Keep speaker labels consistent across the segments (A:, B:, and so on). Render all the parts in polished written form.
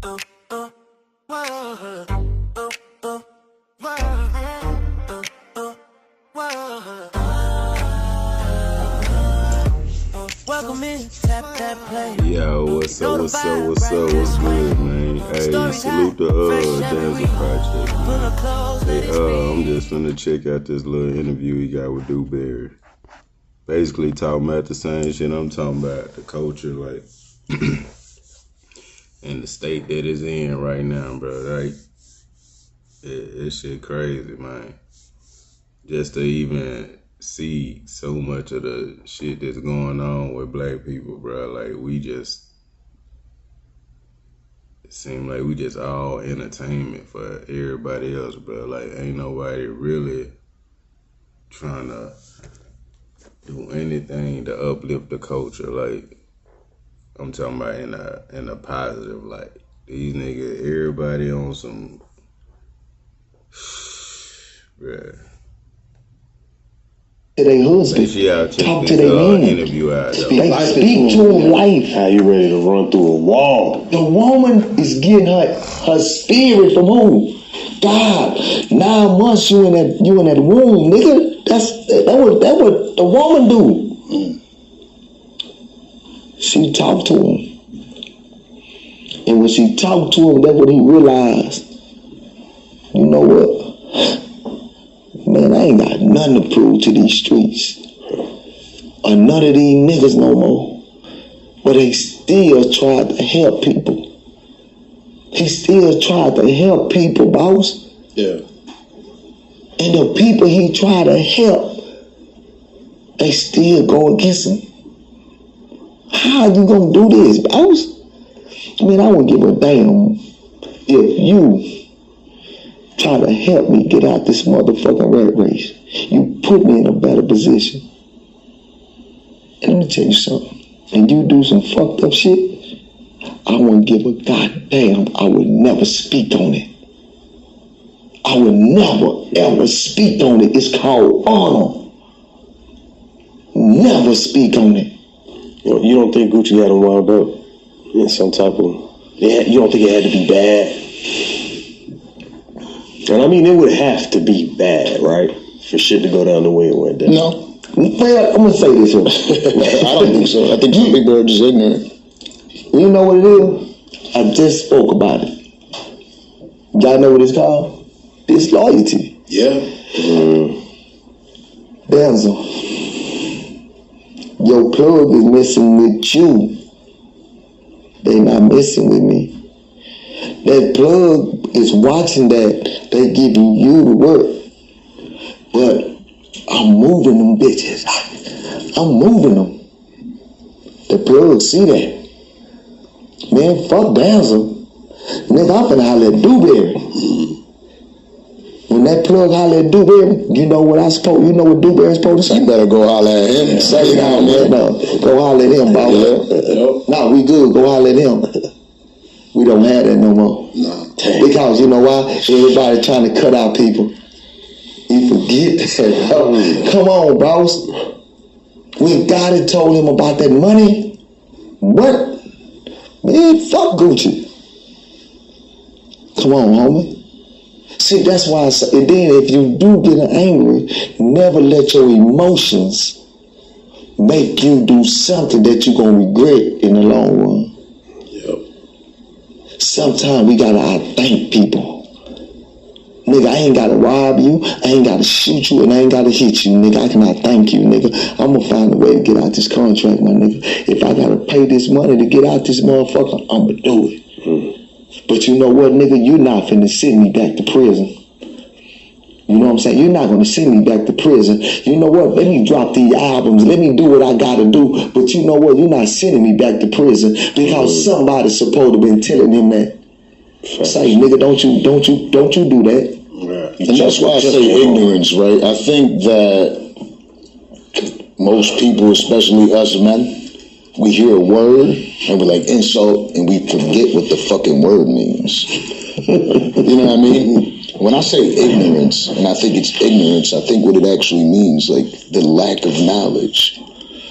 A: Yo, what's up, what's good, man? Hey, salute the Dazzle Project, man. Hey, I'm just finna check out this little interview he got with Dewberry. Basically talking about the same shit I'm talking about, the culture, like, and the state that it's in right now, bro. Like, it's shit crazy, man. Just to even see so much of the shit that's going on with black people, bro. Like, it seems like we just all entertainment for everybody else, bro. Like, ain't nobody really trying to do anything to uplift the culture. Like, I'm talking about in a positive light. These niggas, everybody on some, bruh.
B: To their husband, talk to their man.
A: Interview out,
B: they speak to him life.
C: How you ready to run through a wall?
B: The woman is getting her spirit from who? God. 9 months you in that womb, nigga. That what the woman do. She talked to him, and when she talked to him, that's what he realized. You know what? Man, I ain't got nothing to prove to these streets or none of these niggas no more. But they still tried to help people. He still tried to help people, boss.
C: Yeah.
B: And the people he tried to help, they still go against him. How you gonna do this, boss? I mean, I wouldn't give a damn if you try to help me get out this motherfucking rat race. You put me in a better position. And let me tell you something. And you do some fucked up shit, I wouldn't give a goddamn. I would never speak on it. I would never, ever speak on it. It's called honor. Never speak on it.
C: You don't think Gucci had him wound up in some type of... You don't think it had to be bad? And I mean, it would have to be bad, right? For shit to go down the way it went down.
B: No. Well, I'm going to say this here.
C: I don't think so. I think some people are just ignorant.
B: You know what it is? I just spoke about it. Y'all know what it's called? Disloyalty.
C: Yeah.
B: Damsel, your plug is messing with you. They not messing with me. That plug is watching that. They giving you the work. But I'm moving them bitches. I'm moving them. The plug see that. Man, fuck Dazzle. Nigga, I'm finna holler at Dewberry. When that plug holler at Dewberry, you know what Dewberry's supposed to say?
C: You better go holler at him.
B: Say it out, man. No, go holler at him, boss.
C: Yeah.
B: No, we good. Go holler at him. We don't have that no more.
C: No.
B: Because you know why? Everybody trying to cut out people. You forget that. Come on, boss. When God had told him about that money, what? Man, fuck Gucci. Come on, homie. See, that's why I say, and then if you do get angry, never let your emotions make you do something that you're going to regret in the long run. Sometimes we gotta outthink people. Nigga, I ain't gotta rob you, I ain't gotta shoot you, and I ain't gotta hit you, nigga. I can outthink you, nigga. I'm gonna find a way to get out this contract, my nigga. If I gotta pay this money to get out this motherfucker, I'ma do it. But you know what, nigga? You're not finna send me back to prison. You know what I'm saying? You're not gonna send me back to prison. You know what? Let me drop these albums. Let me do what I gotta do. But you know what? You're not sending me back to prison because somebody's supposed to been telling him that. Say, nigga, don't you do that.
C: Right. And that's why I say ignorance, right? I think that most people, especially us men, we hear a word and we're like insult and we forget what the fucking word means. You know what I mean? When I say ignorance, and I think it's ignorance, I think what it actually means, like the lack of knowledge.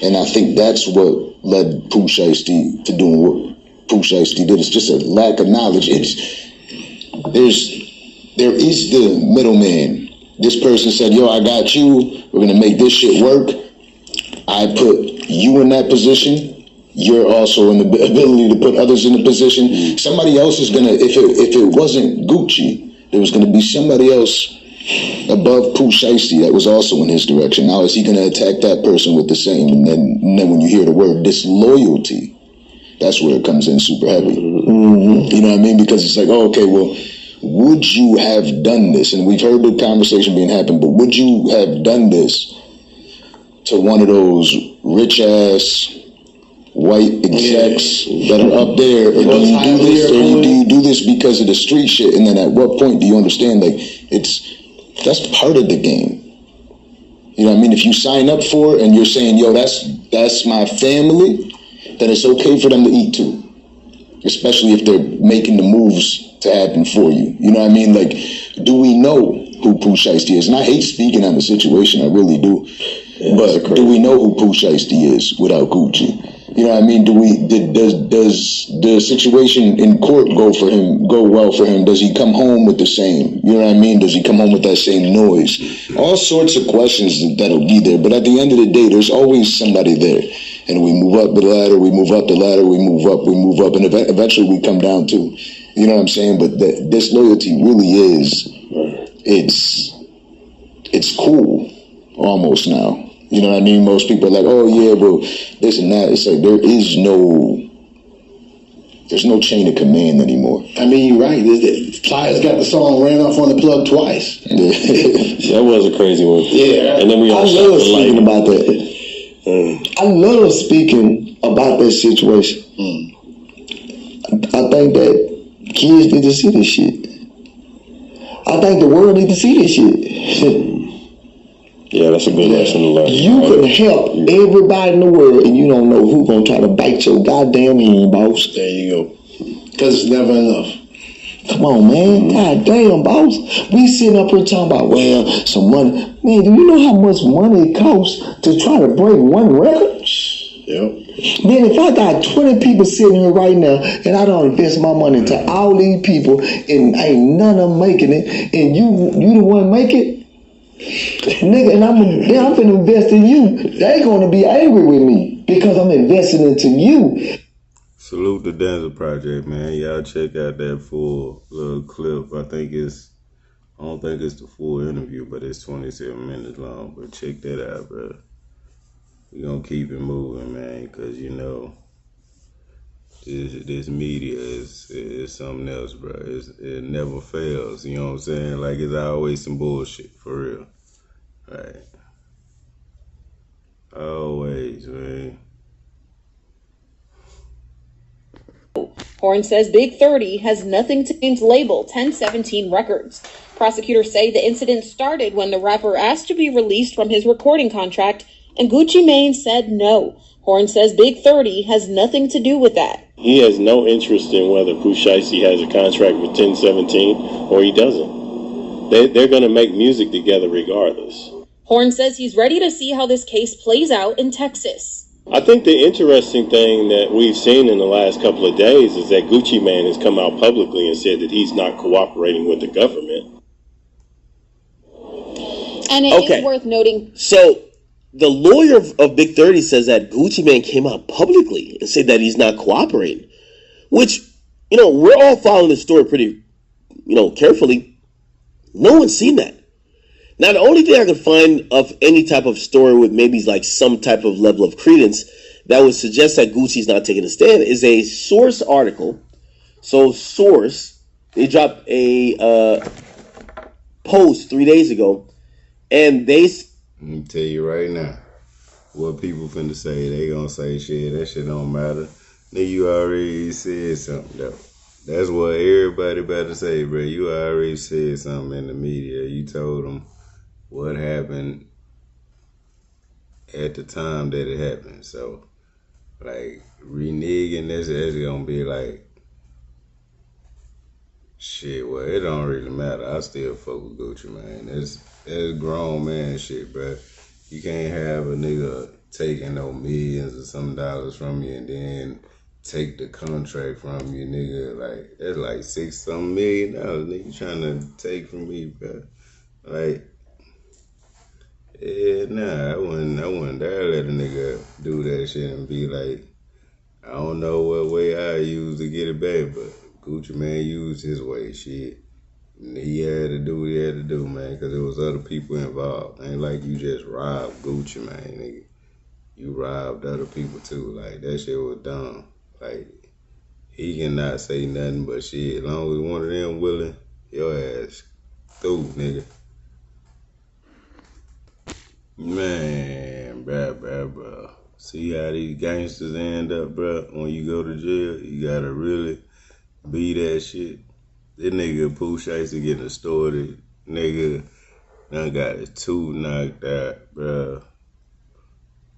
C: And I think that's what led Pooh Shiesty to doing Pooh Shiesty did. It's just a lack of knowledge. There is the middleman. This person said, yo, I got you. We're going to make this shit work. I put you in that position. You're also in the ability to put others in the position. Somebody else is going to, if it wasn't Gucci, there was going to be somebody else above Pooh Shiesty that was also in his direction. Now, is he going to attack that person with the same? And then when you hear the word disloyalty, that's where it comes in super heavy. You know what I mean? Because it's like, oh, okay, well, would you have done this? And we've heard the conversation being happened, but would you have done this to one of those rich-ass white execs that are up there? Or do you do this, or do you do this because of the street shit? And then at what point do you understand, like, that's part of the game? You know what I mean? If you sign up for it and you're saying, yo, that's my family, then it's okay for them to eat too. Especially if they're making the moves to happen for you. You know what I mean? Like, do we know who Pooh Shiesty is? And I hate speaking on the situation, I really do. Yeah, but do we know who Pooh Shiesty is without Gucci? You know what I mean? Does the situation in court go well for him? Does he come home with the same? You know what I mean? Does he come home with that same noise? All sorts of questions that'll be there. But at the end of the day, there's always somebody there. And we move up the ladder, we move up the ladder, we move up, and eventually we come down too. You know what I'm saying? But this loyalty really is, it's cool almost now. You know what I mean? Most people are like, oh yeah, well, this and that. It's like there's no chain of command anymore.
D: I mean, you're right. Pliers got the song ran off on the plug twice.
E: That was a crazy one.
D: Yeah.
E: And then we all
B: I love speaking about that. I love speaking about that situation. I think that kids need to see this shit. I think the world need to see this shit.
E: Yeah, that's a good lesson to learn.
B: You can help everybody in the world, and you don't know who's gonna try to bite your goddamn hand, boss.
D: There you go. Because it's never enough.
B: Come on, man. God damn, boss. We sitting up here talking about, well, some money. Man, do you know how much money it costs to try to break one record?
D: Yep.
B: Man, if I got 20 people sitting here right now and I don't invest my money to all these people and ain't none of them making it, and you the one make it, nigga, and I'm finna invest in you. They gonna be angry with me because I'm investing into you.
A: Salute the Denzel Project, man. Y'all check out that full little clip. I don't think it's the full interview, but it's 27 minutes long. But check that out, bro. We gonna keep it moving, man, because you know this media is something else, bro. It never fails. You know what I'm saying? Like, it's always some bullshit, for real. Right. Always, man.
F: Horn says Big 30 has nothing to do with label 1017 Records. Prosecutors say the incident started when the rapper asked to be released from his recording contract, and Gucci Mane said no. Horn says Big 30 has nothing to do with that.
E: He has no interest in whether Pooh Shiesty has a contract with 1017 or he doesn't. They're going to make music together regardless.
F: Horn says he's ready to see how this case plays out in Texas.
E: I think the interesting thing that we've seen in the last couple of days is that Gucci Mane has come out publicly and said that he's not cooperating with the government.
F: And it is worth noting.
G: So the lawyer of Big 30 says that Gucci Mane came out publicly and said that he's not cooperating, which, you know, we're all following the story pretty, carefully. No one's seen that. Now, the only thing I can find of any type of story with maybe like some type of level of credence that would suggest that Gucci's not taking a stand is a Source article. So Source, they dropped a post 3 days ago, and they...
A: Let me tell you right now, what people finna say, they gonna say shit, that shit don't matter. Nigga, you already said something though. That's what everybody better say, bro. You already said something in the media. You told them what happened at the time that it happened. So, like, reneging, that's gonna be like, shit, well, it don't really matter. I still fuck with Gucci, man. That's grown man shit, bro. You can't have a nigga taking no millions or some dollars from you and then take the contract from you, nigga. Like, that's like $6-something million, nigga, trying to take from me, bro. Like, yeah, nah, I wouldn't dare let a nigga do that shit and be like, I don't know what way I use to get it back, but Gucci Man used his way, shit. And he had to do what he had to do, man, because there was other people involved. Ain't like you just robbed Gucci, man, nigga. You robbed other people too. Like, that shit was dumb. Like, he cannot say nothing but shit. As long as one of them willing, your ass through, nigga. Man, bruh. See how these gangsters end up, bruh? When you go to jail, you gotta really be that shit. This nigga Pooh Shiesty getting extorted. Nigga done got his tooth knocked out, bruh.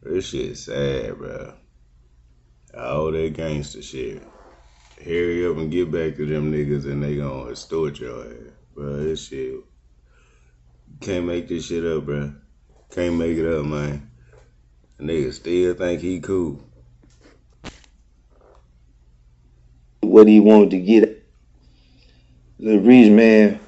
A: This shit sad, bruh. All that gangster shit. Hurry up and get back to them niggas and they gonna extort your ass. Bruh, this shit. Can't make this shit up, bruh. Can't make it up, man. The nigga still think he cool.
H: What he wanted to get. The reason, man,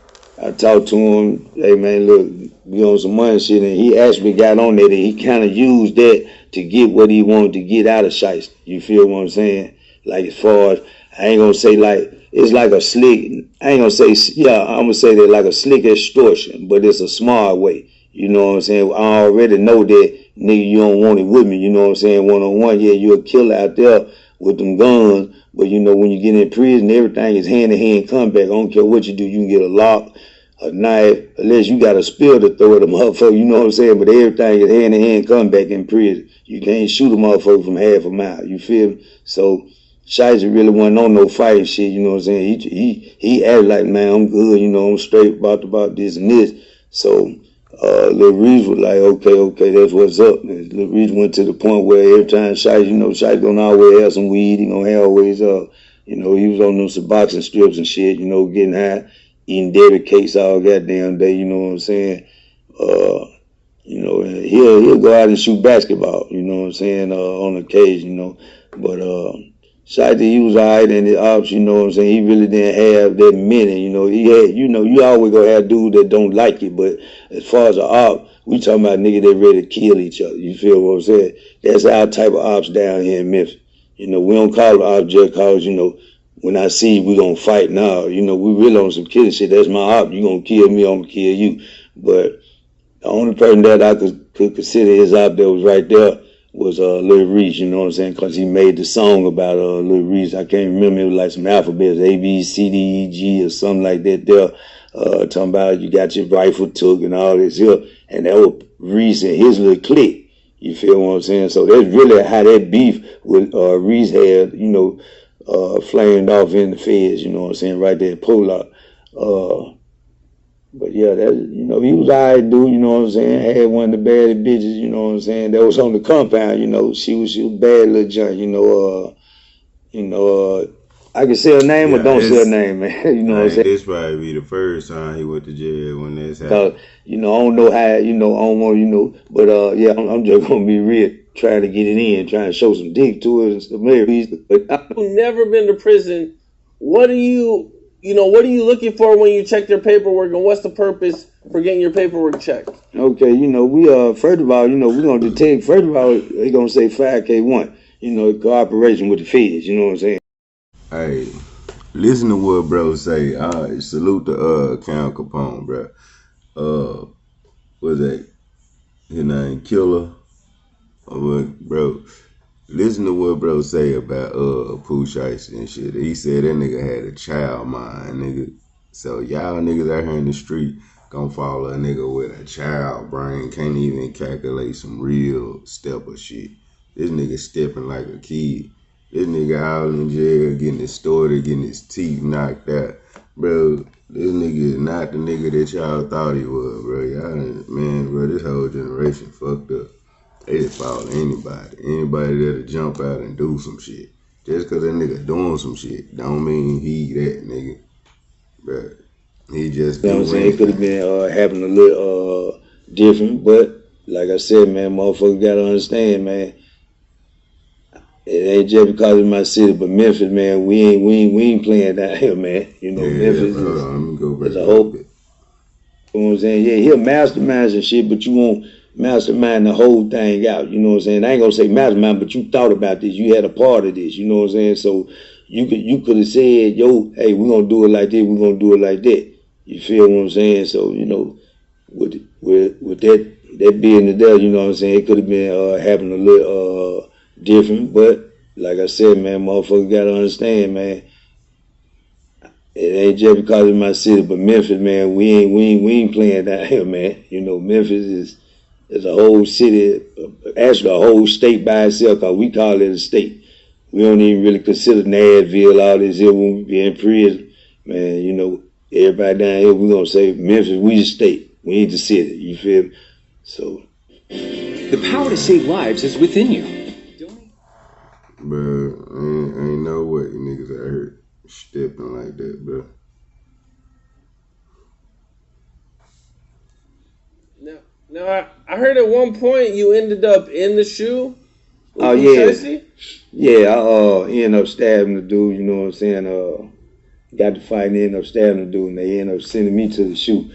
H: I talked to him, hey man, look, we on some money shit, and he actually got on that, and he kind of used that to get what he wanted to get out of Shiesty. You feel what I'm saying? Like, as far as, I ain't gonna say like, it's like a slick, I ain't gonna say, yeah, I'm gonna say that like a slick extortion, but it's a smart way. You know what I'm saying? I already know that, nigga, you don't want it with me. You know what I'm saying? One-on-one, yeah, you're a killer out there with them guns, but you know, when you get in prison, everything is hand-to-hand combat. I don't care what you do. You can get a lock, a knife, unless you got a spear to throw at a motherfucker, you know what I'm saying? But everything is hand-to-hand combat in prison. You can't shoot a motherfucker from half a mile. You feel me? So, Shiesty really wasn't on no fighting shit, you know what I'm saying? He acted like, man, I'm good, you know, I'm straight about this and this. So, Lil Reese was like, okay, that's what's up. And Lil Reese went to the point where every time Shiesty, you know, Shiesty gonna always have some weed, he gonna have always, you know, he was on them Suboxone strips and shit, you know, getting high, eating dairy cakes all goddamn day, you know what I'm saying? You know, he'll go out and shoot basketball, you know what I'm saying, on occasion, you know. But Shiesty, he was all right in the ops, you know what I'm saying? He really didn't have that many, you know. He had, you know, you always gonna have dudes that don't like it, but as far as the op, we talking about niggas that ready to kill each other. You feel what I'm saying? That's our type of ops down here in Memphis. You know, we don't call it ops just cause, you know, when I see you, we gonna fight now. You know, we really on some killing shit. That's my op. You gonna kill me, I'm gonna kill you. But the only person that I could consider his op that was right there was Lil Reese, you know what I'm saying? Because he made the song about Lil Reese. I can't remember, it was like some alphabets, A, B, C, D, E, G, or something like that there. Talking about you got your rifle took and all this here. And that was Reese and his little clique. You feel what I'm saying? So that's really how that beef with Reese had, you know, flamed off in the feds, you know what I'm saying, right there at Polar. But yeah, that, you know, he was all right dude, you know what I'm saying, had one of the baddest bitches, you know what I'm saying, that was on the compound, you know, she was a bad little junk, you know, I can say her name or don't say her name, man, you know what I'm saying.
A: This probably be the first time he went to jail when this happened.
H: You know, I don't know how, you know, I don't want, you know, but yeah, I'm just gonna be real, trying to get it in, trying to show some dick to it and stuff. But
G: I've never been to prison. What are you looking for when you check their paperwork, and what's the purpose for getting your paperwork checked?
H: Okay, you know, we first of all, you know, we're gonna detect. First of all, they're gonna say 5K1. You know, cooperation with the feds. You know what I'm saying?
A: Hey, listen to what bro say. Salute to Count Capone, bro. What's that? His name Killer. Bro, listen to what bro say about Pooh Shiesty and shit. He said that nigga had a child mind, nigga. So y'all niggas out here in the street gonna follow a nigga with a child brain, can't even calculate some real step of shit. This nigga stepping like a kid. This nigga out in jail getting extorted, getting his teeth knocked out. Bro, this nigga is not the nigga that y'all thought he was, bro. Y'all, man, bro, this whole generation fucked up. They just follow anybody that'll jump out and do some shit. Just cause that nigga doing some shit don't mean he that nigga. But he just,
H: you know what I'm saying, it could have been happening a little different, but like I said, man, motherfuckers gotta understand, man. It ain't just because it's my city, but Memphis, man, we ain't playing down here, man. You know, Memphis
A: let me go back
H: is a
A: a
H: whole.
A: little bit.
H: You know what I'm saying? Yeah, he'll mastermind and shit, but you won't mastermind the whole thing out. You know what I'm saying? I ain't gonna say mastermind, but you thought about this. You had a part of this. You know what I'm saying? So you could have said, yo, hey, we're gonna do it like this. We're gonna do it like that. You feel what I'm saying? So you know, with that being there, you know what I'm saying? It could have been having a little different, but like I said, man, motherfucker gotta understand, man. It ain't just because it's my city, but Memphis, man, we ain't playing down here, man. You know, Memphis is a whole city, actually a whole state by itself, cause we call it a state. We don't even really consider Nashville, all this here when we be in prison. Man, you know, everybody down here, we gonna say Memphis, we the state. We ain't the city, you feel me? So.
I: The power to save lives is within you.
A: But ain't no way niggas out here stepping like that, bro.
J: Now, I heard at one point you ended up in the shoe.
H: Oh yeah, yeah. I ended up stabbing the dude. You know what I'm saying? Got to fight and ended up stabbing the dude, and they ended up sending me to the shoot.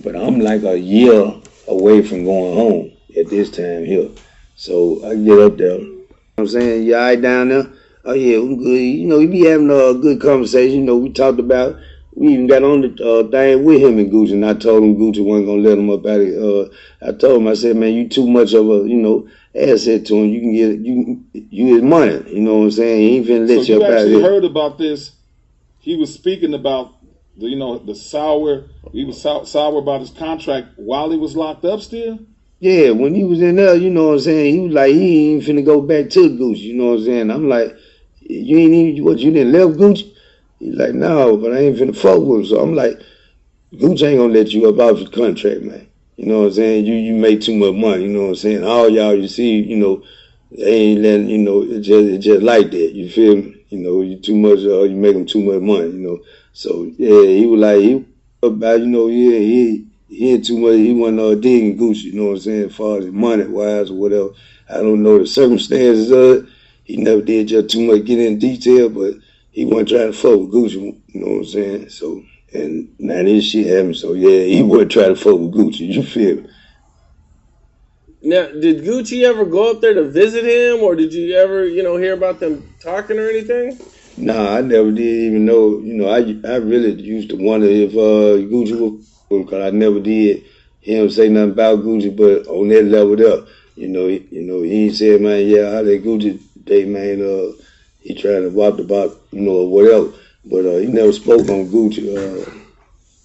H: But I'm like a year away from going home at this time here, so I get up there. You know what I'm saying? You all right down there? Oh yeah, I'm good. You know, we be having a good conversation. You know, we talked about. We even got on the thing with him and Gucci, and I told him Gucci wasn't gonna let him up out of. I told him, I said, man, you too much of a asset to him. You can get you his money. You know what I'm saying? He ain't finna let you up out of here.
K: So you actually heard about this? He was speaking about the sour. He was sour about his contract while he was locked up still.
H: Yeah, when he was in there, you know what I'm saying? He was like, he ain't finna go back to Gucci. You know what I'm saying? I'm like, you ain't even you didn't left Gucci? He's like, no, but I ain't finna fuck with him. So I'm like, Gucci ain't gonna let you up off your contract, man. You know what I'm saying? You make too much money, you know what I'm saying? All y'all you see, they ain't letting, it just like that, you feel me? You too much, you make them too much money, So, yeah, he was like, he about, he had too much, he wasn't digging Gucci, you know what I'm saying, as far as money-wise or whatever. I don't know the circumstances of it. He never did just too much get in detail, but he wasn't trying to fuck with Gucci, you know what I'm saying? So, and now this shit happened, so yeah, he wasn't trying to fuck with Gucci, you feel me?
J: Now, did Gucci ever go up there to visit him, or did you ever, hear about them talking or anything?
H: Nah, I never did even know, I really used to wonder if Gucci was, because I never did hear him say nothing about Gucci, but on that level there, he said, man, yeah, how that Gucci day, man, he trying to wop about, or whatever, but he never spoke on Gucci.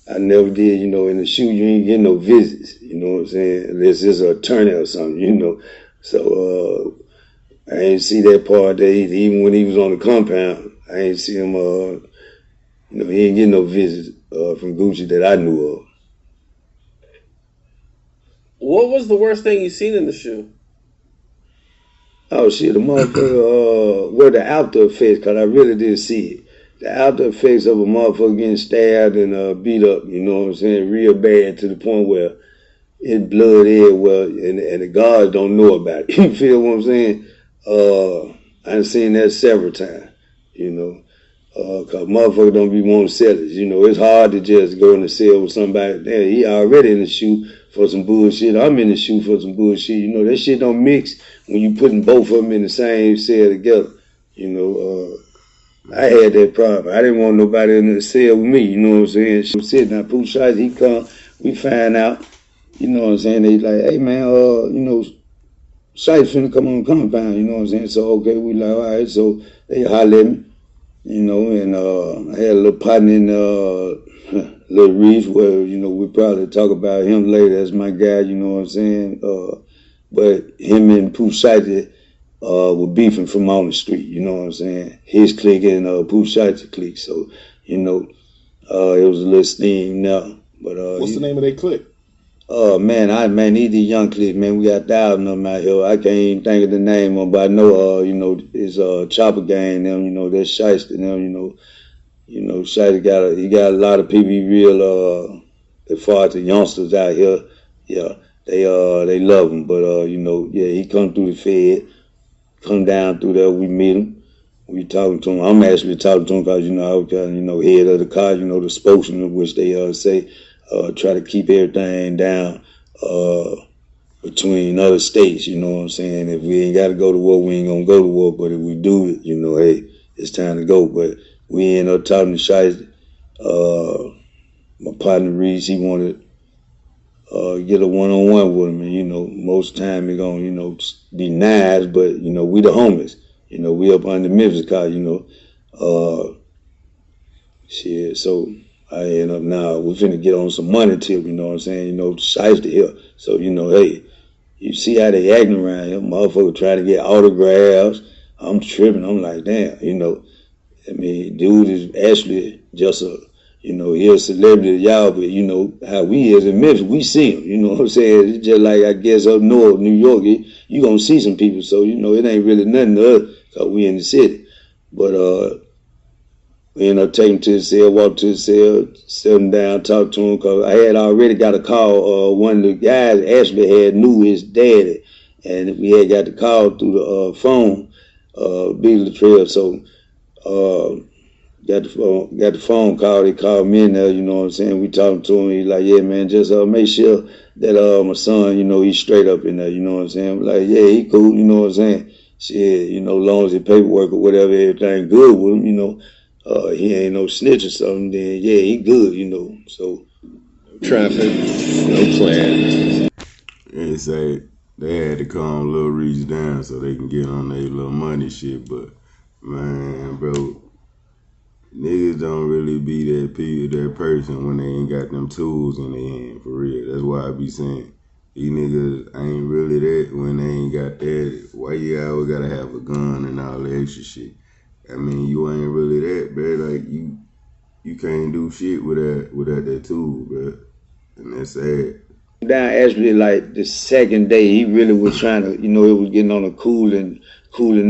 H: I never did, in the shoe, you ain't getting no visits, you know what I'm saying, unless it's an attorney or something, So, I ain't see that part there either. Even when he was on the compound, I ain't see him, he ain't getting no visits from Gucci that I knew of.
J: What was the worst thing you seen in the shoe?
H: Oh, shit, the motherfucker, were the after effects, because I really did see it. The after effects of a motherfucker getting stabbed and beat up, you know what I'm saying, real bad to the point where his blood everywhere and the guards don't know about it. You feel what I'm saying? I've seen that several times, because motherfuckers don't be wanting sellers. It's hard to just go in the cell with somebody. Damn, he already in the shoe for some bullshit. I'm in the shoe for some bullshit. That shit don't mix when you putting both of them in the same cell together. I had that problem. I didn't want nobody in the cell with me, you know what I'm saying? I'm sitting there, Pooh Shiesty, he come, we find out, you know what I'm saying? They like, hey man, Shiesty finna come on the compound, you know what I'm saying? So, okay, we like, all right, so they holler at me, and I had a little partner in Little Reef where, we probably talk about him later. That's my guy, you know what I'm saying? But him and Pooh Shiesty were beefing from on the street, you know what I'm saying? His clique and Pooh Shiesty clique. So, it was a little steam now. But
K: what's the name of their clique?
H: These the young clique, man. We got thousands of them out here. I can't even think of the name of them, but I know, it's Chopper Gang, them, that's Shiesty, them, Shiesty got a lot of people real, as far as the youngsters out here, yeah, they love him, but, he come through the Fed. come down through there. We meet him. We talking to him. I'm actually talking to him because, I was kind of, head of the car, the spokesman, of which they say try to keep everything down between other states, you know what I'm saying? If we ain't got to go to war, we ain't going to go to war. But if we do it, hey, it's time to go. But we end up talking to Shiesty. My partner Reese, he wanted get a one-on-one with him. And, most time he going to, be nice, but, we the homies. We up under Memphis car, shit, so I end up now, we finna get on some money tip, you know what I'm saying? Shiesty here. So, hey, you see how they acting around here. Motherfucker trying to get autographs. I'm tripping. I'm like, damn, dude is actually just he a celebrity, y'all, but how we is in Memphis, we see him, you know what I'm saying? It's just like, I guess, up north, New York, you gonna see some people, so, it ain't really nothing to us, because we in the city. But, we ended up taking him to the cell, walked to the cell, sit him down, talked to him, because I had already got a call. One of the guys actually knew his daddy, and we had got the call through the phone, Beat Latrell. So got the phone call. They called me in there, you know what I'm saying? We talked to him. He's like, yeah, man, just make sure that my son, he's straight up in there, you know what I'm saying? I'm like, yeah, he cool, you know what I'm saying? Shit, as long as the paperwork or whatever, everything good with him, he ain't no snitch or something, then yeah, he good, so.
E: Traffic, no plan.
A: They say they had to calm Lil Reese down so they can get on their little money shit, but man, bro, niggas don't really be that person when they ain't got them tools in their hand, for real. That's why I be saying, these niggas ain't really that when they ain't got that. Why you always gotta have a gun and all the extra shit? I mean, you ain't really that, bro. Like, you can't do shit without that tool, bro. And that's sad.
H: Down actually like the second day, he really was trying to, it was getting on a cooling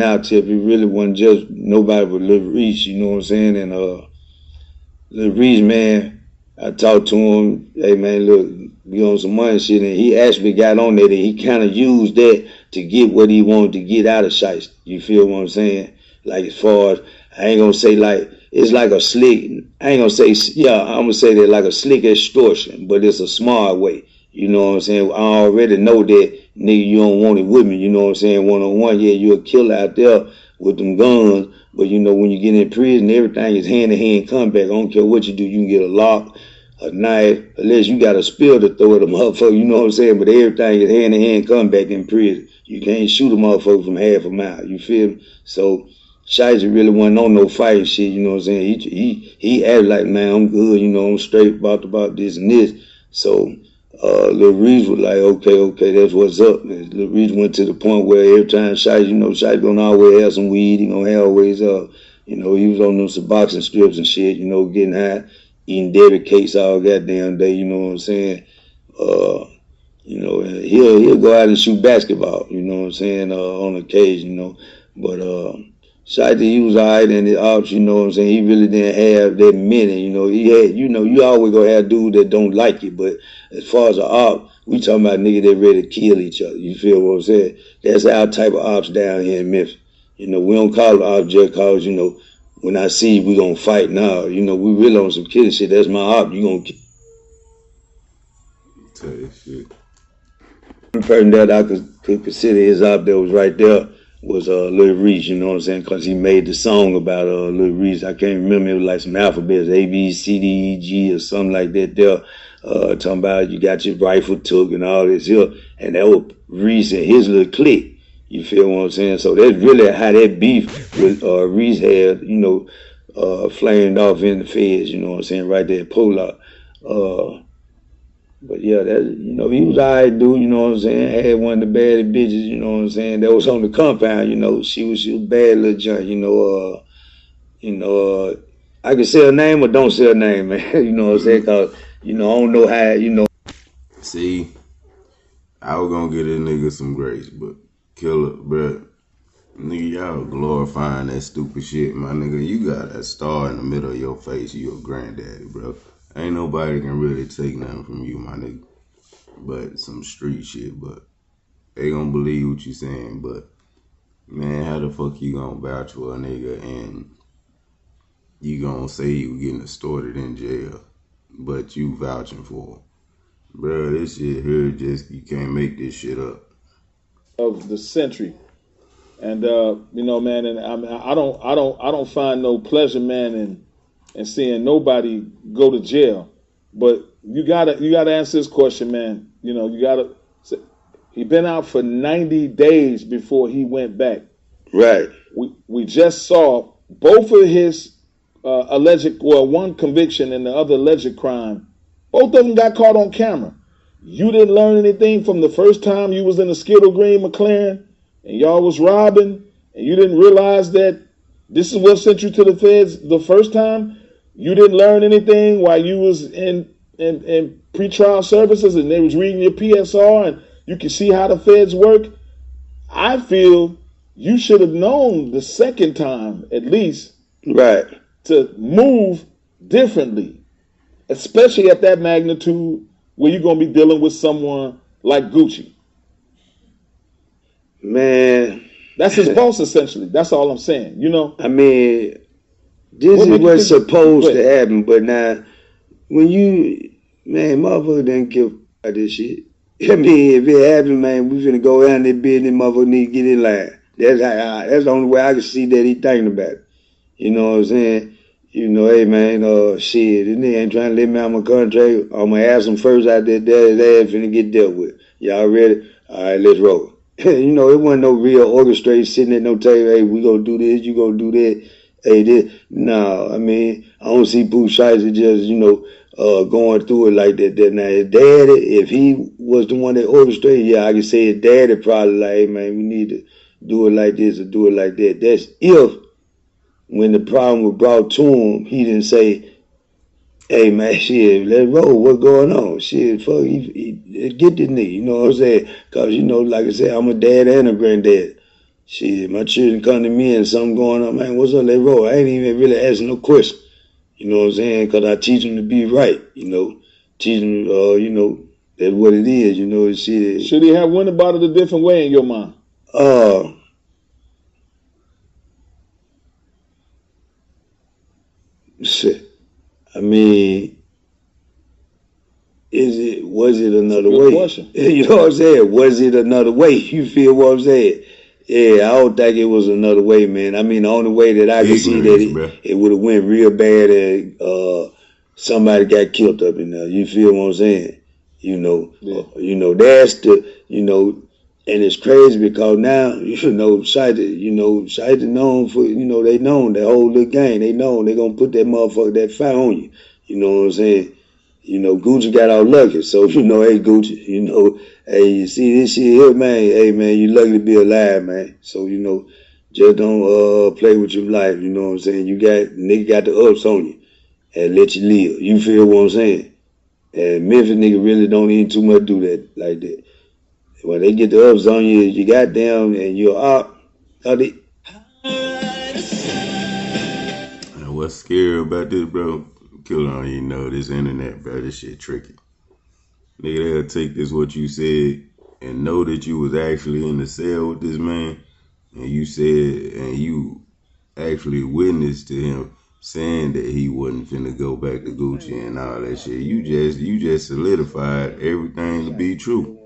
H: out tip. It really wasn't just nobody but Lil Reese, you know what I'm saying? And Lil Reese, man, I talked to him, hey man, look, we on some money shit, and he actually got on there, and he kind of used that to get what he wanted to get out of Shiesty. You feel what I'm saying? Like, as far as, I ain't gonna say like, it's like a slick, I ain't gonna say, yeah, I'm gonna say that like a slick extortion, but it's a smart way. You know what I'm saying? I already know that, nigga, you don't want it with me. You know what I'm saying? One-on-one, yeah, you're a killer out there with them guns, but when you get in prison, everything is hand-to-hand combat. I don't care what you do. You can get a lock, a knife, unless you got a spill to throw at a motherfucker. You know what I'm saying? But everything is hand-to-hand combat in prison. You can't shoot a motherfucker from half a mile. You feel me? So Shiesty really wasn't on no fighting shit. You know what I'm saying? He acted like, man, I'm good. I'm straight about this and this. So Lil Reese was like, okay, that's what's up. And Lil Reese went to the point where every time Shiesty, Shiesty gonna always have some weed. He gonna have always, he was on them Suboxone strips and shit, getting high, eating dairy cakes all goddamn day. You know what I'm saying? And he'll go out and shoot basketball. You know what I'm saying? On occasion, but Shiesty, he was all right in the ops, you know what I'm saying? He really didn't have that many, He had, you always gonna have dudes that don't like you, but as far as the op, we talking about niggas that ready to kill each other. You feel what I'm saying? That's our type of ops down here in Memphis. We don't call it ops just cause, when I see you, we gonna fight now. We really on some killing shit. That's my op. You gonna kill.
A: Tell you shit.
H: One person that I could consider his op that was right there was Lil Reese, you know what I'm saying? Because he made the song about Lil Reese. I can't remember, it was like some alphabets, A, B, C, D, E, G, or something like that there. Talking about you got your rifle took and all this here. And that was Reese and his little clique. You feel what I'm saying? So that's really how that beef with Reese had, flamed off in the feds, you know what I'm saying? Right there at Polar. But yeah, that, he was all right dude, you know what I'm saying? I had one of the baddest bitches, you know what I'm saying? That was on the compound, she was bad little junk, I can say her name or don't say her name, man. You know what I'm saying? Cause, I don't know how,
A: See, I was gonna get this nigga some grace, but killer, bruh. Nigga, y'all glorifying that stupid shit, my nigga. You got a star in the middle of your face, you a granddaddy, bro. Ain't nobody can really take nothing from you, my nigga. But some street shit, but they gonna believe what you saying, but Man, how the fuck you gonna vouch for a nigga and you gonna say you getting extorted in jail, but you vouching for him? Bro, this shit here just, you can't make this shit up.
K: Of the century. And man, and I don't find no pleasure, man, in seeing nobody go to jail. But you gotta answer this question, man. You gotta. He been out for 90 days before he went back.
H: Right.
K: We just saw both of his alleged, one conviction and the other alleged crime. Both of them got caught on camera. You didn't learn anything from the first time you was in a Skittle Green McLaren and y'all was robbing, and you didn't realize that this is what sent you to the feds the first time. You didn't learn anything while you was in pretrial services and they was reading your PSR and you can see how the feds work. I feel you should have known the second time at least,
H: right,
K: to move differently, especially at that magnitude where you're going to be dealing with someone like Gucci.
H: Man,
K: that's his boss essentially. That's all I'm saying.
H: I mean, this is what's supposed to happen, but now when motherfucker didn't give about this shit. I mean, if it happens, man, we finna go down there business, motherfucker need to get in line. That's the only way I can see that he thinking about it. You know what I'm saying? Hey man, shit, this nigga ain't trying to let me out my contract. I'm gonna ask him first out there, daddy's ass finna get dealt with. Y'all ready? All right, let's roll. It wasn't no real orchestrated sitting at no table. Hey, we gonna do this, you gonna do that. Hey, this. No, I mean, I don't see Pooh Shiesty just, going through it like that. Now, his daddy, if he was the one that orchestrated, yeah, I can say his daddy probably like, hey, man, we need to do it like this or do it like that. That's if, when the problem was brought to him, he didn't say, hey, man, shit, let's roll. What's going on? Shit, fuck, get this nigga. You know what I'm saying? Because, like I said, I'm a dad and a granddad. Shit, my children come to me and something going on, man, what's up, let's roll. I ain't even really asking no question. You know what I'm saying? Because I teach them to be right, Teach them, that's what it is, shit.
K: Should he have went about it a different way in your mind?
H: Shit. I mean, was it another way?
K: Question.
H: You know what I'm saying? Was it another way? You feel what I'm saying? Yeah, I don't think it was another way, man. I mean, the only way that I can see that it would have went real bad and somebody got killed up in there. You feel what I'm saying? That's the, and it's crazy because now, Shiesty known for, they known that whole little gang. They known they gonna put that motherfucker, that fire on you. You know what I'm saying? Gucci got out lucky. So, hey, Gucci, hey, you see this shit here, man? Hey, man, you lucky to be alive, man. So, just don't play with your life. You know what I'm saying? Nigga got the ups on you and let you live. You feel what I'm saying? And Memphis nigga really don't even too much do that like that. When they get the ups on you, you got down and you're up.
A: What's scary about this, bro? Killer on this internet, bro. This shit tricky. Nigga, they'll take this what you said and know that you was actually in the cell with this man, and you said, and you actually witnessed to him saying that he wasn't finna go back to Gucci and all that shit. You just solidified everything to be true.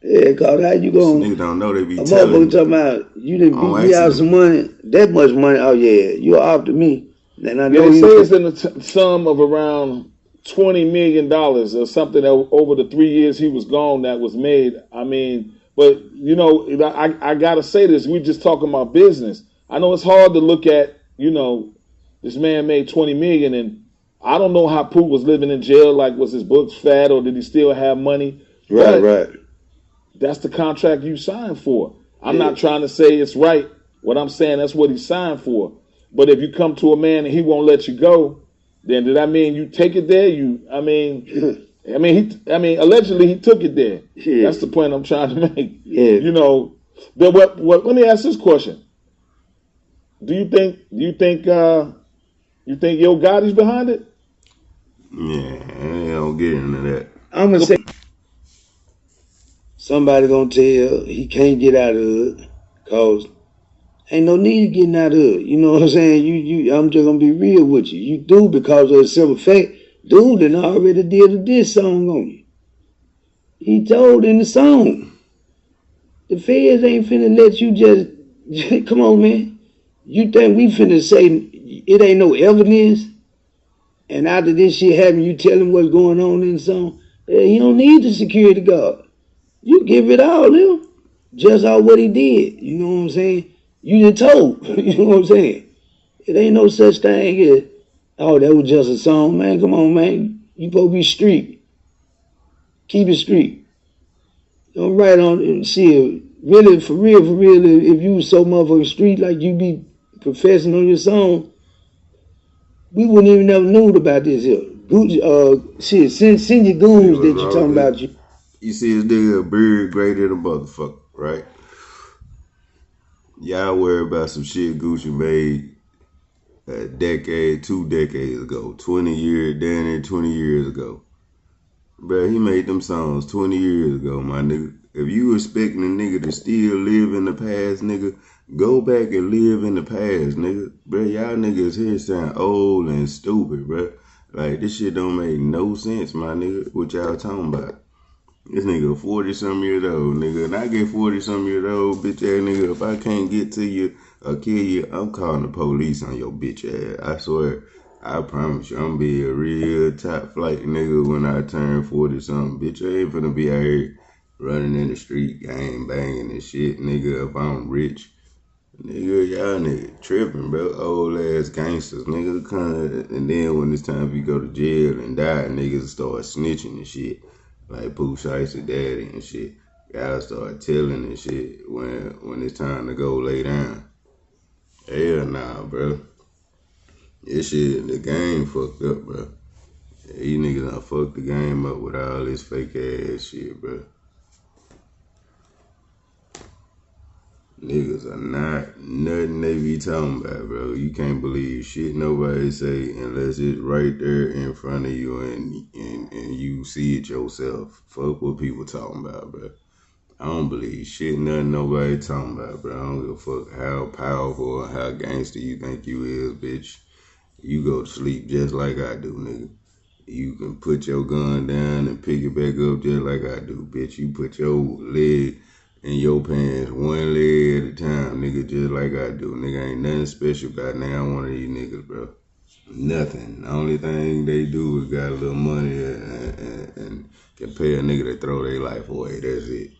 H: Yeah, cause how you gonna?
A: Niggas don't know they be
H: telling. Talking about you didn't beat me out some money, that much money. Oh yeah, you off to me. Then I know
K: they say it's in the sum of around $20 million or something that over the 3 years he was gone that was made. I mean, but I gotta say this. We just talking about business. I know it's hard to look at. This man made $20 million, and I don't know how Pooh was living in jail. Like, was his books fat, or did he still have money?
H: Right.
K: That's the contract you signed for. I'm not trying to say it's right. What I'm saying, that's what he signed for. But if you come to a man and he won't let you go, then did that mean you take it there? Allegedly he took it there. Yeah. That's the point I'm trying to make.
H: Yeah.
K: Then what? Let me ask this question. Do you think Yo Gotti's behind it?
A: Yeah, I don't get into that.
H: I'm gonna say somebody gonna tell he can't get out of it, cause Ain't no need of getting out of it. You know what I'm saying? I'm just gonna be real with you. You do because of the simple fact, dude done already did a diss song on you. He told in the song, the feds ain't finna let you just come on, man. You think we finna say it ain't no evidence? And after this shit happen, you tell him what's going on in the song? He don't need the security guard. You give it all him. Just all what he did. You know what I'm saying? You just told. You know what I'm saying? It ain't no such thing as, oh, that was just a song, man. Come on, man. You supposed to be street. Keep it street. Don't write on shit. Really, for real, if you was so motherfucking street like you be professing on your song, we wouldn't even never knew about this here. Shit, send your goons that you talking about.
A: You see this nigga a beard greater than a motherfucker, right? Y'all worry about some shit Gucci made a decade, 2 decades ago, 20 years, damn near 20 years ago. Bro, he made them songs 20 years ago, my nigga. If you expecting a nigga to still live in the past, nigga, go back and live in the past, nigga. Bro, y'all niggas here sound old and stupid, bro. Like, this shit don't make no sense, my nigga, what y'all talking about. This nigga 40-something years old, nigga. And I get 40-something years old, bitch ass nigga. If I can't get to you or kill you, I'm calling the police on your bitch ass. I swear. I promise you, I'm gonna be a real top flight nigga when I turn 40-something. Bitch, I ain't finna be out here running in the street, gang banging and shit, nigga. If I'm rich, nigga, y'all nigga tripping, bro. Old ass gangsters, nigga. And then when it's time for you to go to jail and die, niggas start snitching and shit. Like Pooh Shiesty Daddy and shit. Y'all start telling and shit when it's time to go lay down. Hell nah, bro. This shit, the game fucked up, bro. These niggas done fucked the game up with all this fake ass shit, bro. Niggas are not nothing they be talking about, bro. You can't believe shit nobody say unless it's right there in front of you and you see it yourself. Fuck what people talking about, bro. I don't believe shit nothing nobody talking about, bro. I don't give a fuck how powerful or how gangster you think you is, bitch. You go to sleep just like I do, nigga. You can put your gun down and pick it back up just like I do, bitch. You put your leg in your pants, one leg at a time, nigga, just like I do. Nigga, ain't nothing special about now one of these niggas, bro. Nothing. The only thing they do is got a little money and can pay a nigga to throw their life away. That's it.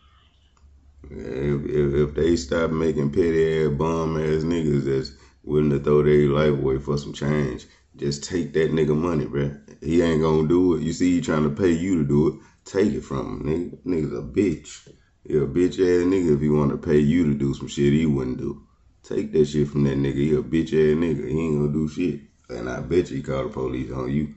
A: If they stop making petty ass bum ass niggas that's willing to throw their life away for some change, just take that nigga money, bro. He ain't gonna do it. You see he trying to pay you to do it, take it from him, nigga. Nigga's a bitch. He a bitch ass nigga if he want to pay you to do some shit he wouldn't do. Take that shit from that nigga. He a bitch ass nigga. He ain't gonna do shit. And I bet you he call the police on you.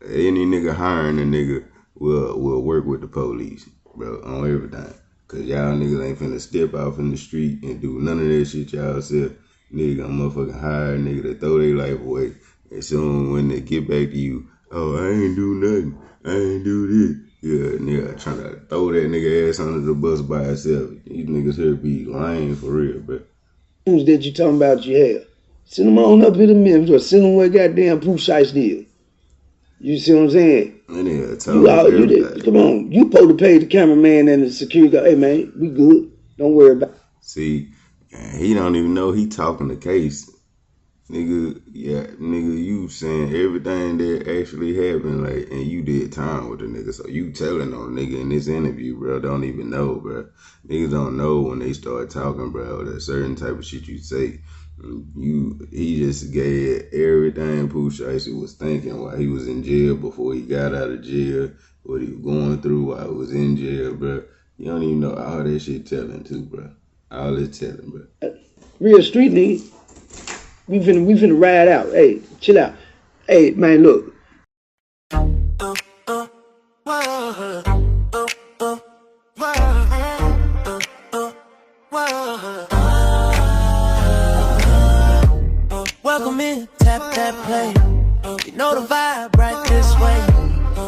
A: Any nigga hiring a nigga will work with the police, bro, on everything. Cause y'all niggas ain't finna step off in the street and do none of that shit y'all said. Nigga gonna motherfucking hire a nigga to throw their life away. And soon when they get back to you, oh, I ain't do nothing. I ain't do this. Yeah, nigga trying to throw that nigga ass under the bus by himself. These niggas here be lying for real, bro.
H: That you talking about you have. Send them on up in the Memphis or send them where goddamn Pooh Shiesty is. You see what I'm saying? Come on, you supposed to pay the cameraman and the security guard. Hey man, we good. Don't worry about it.
A: See, he don't even know he talking the case. Nigga, yeah, nigga, you saying everything that actually happened, like, and you did time with the nigga. So you telling on nigga in this interview, bro, don't even know, bro. Niggas don't know when they start talking, bro, that certain type of shit you say. He just gave everything Pooh Shiesty was thinking while he was in jail, before he got out of jail, what he was going through while he was in jail, bro. You don't even know all that shit telling too, bro. All this telling, bro.
H: Real street nigga. We finna ride out. Hey, chill out. Hey, man, look.
L: Welcome in, tap that play. You know the vibe right this way.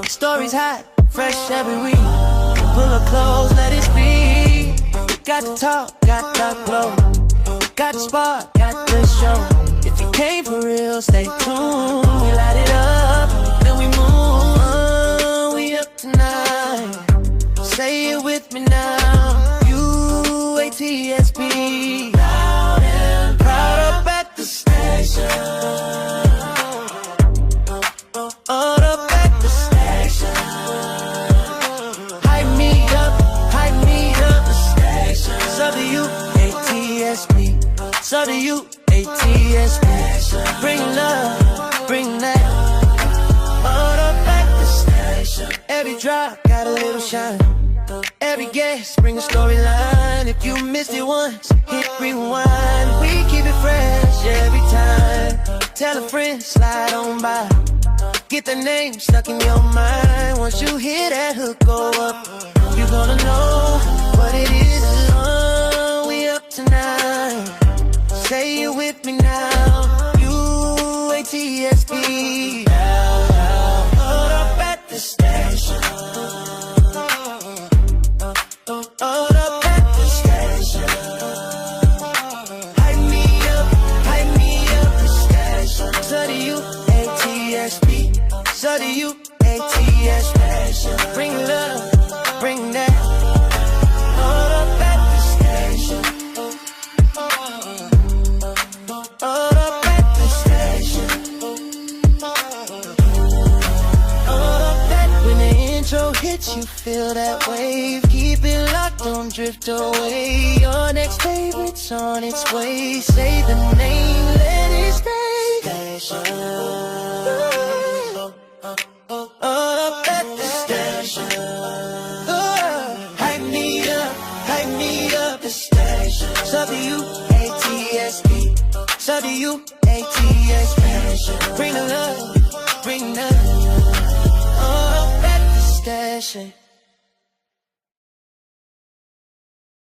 L: Stories hot, fresh every week. Pull up close, let it speak. Got to talk, got that flow. Got the spot, got the show. If you came for real, stay tuned. We light it up, then we move. We up tonight. Say it with me now. U.A.T.S.P. Loud and proud up at the station. All up at the station. Hype me up the station. So do you, A.T.S.P. So do you, A.T.S.P. Bring love, bring that. All up at the station. Every drop got a little shine. Every guest bring a storyline. If you missed it once, hit rewind. We keep it fresh every time. Tell a friend, slide on by. Get the name stuck in your mind. Once you hear that hook go up, you're gonna know what it is. We up tonight. Say it with me now. U.A.T.S.P. Hold up at the station. Hold up at the station. Hype me up the station. So do you, A.T.S.P. So do you, A.T.S.P. Bring love, bring that. Hold up at the station. Hold up at the station. Hold up at when the intro hits, you feel that wave. Keep it locked, don't drift away. Your next favorite's on its way. Say the name, let it stay. Station. All up at the station. Hype me up the station. So do you, A.T.S.P. So do you, A.T.S.P. Bring the love, bring the all up at the station.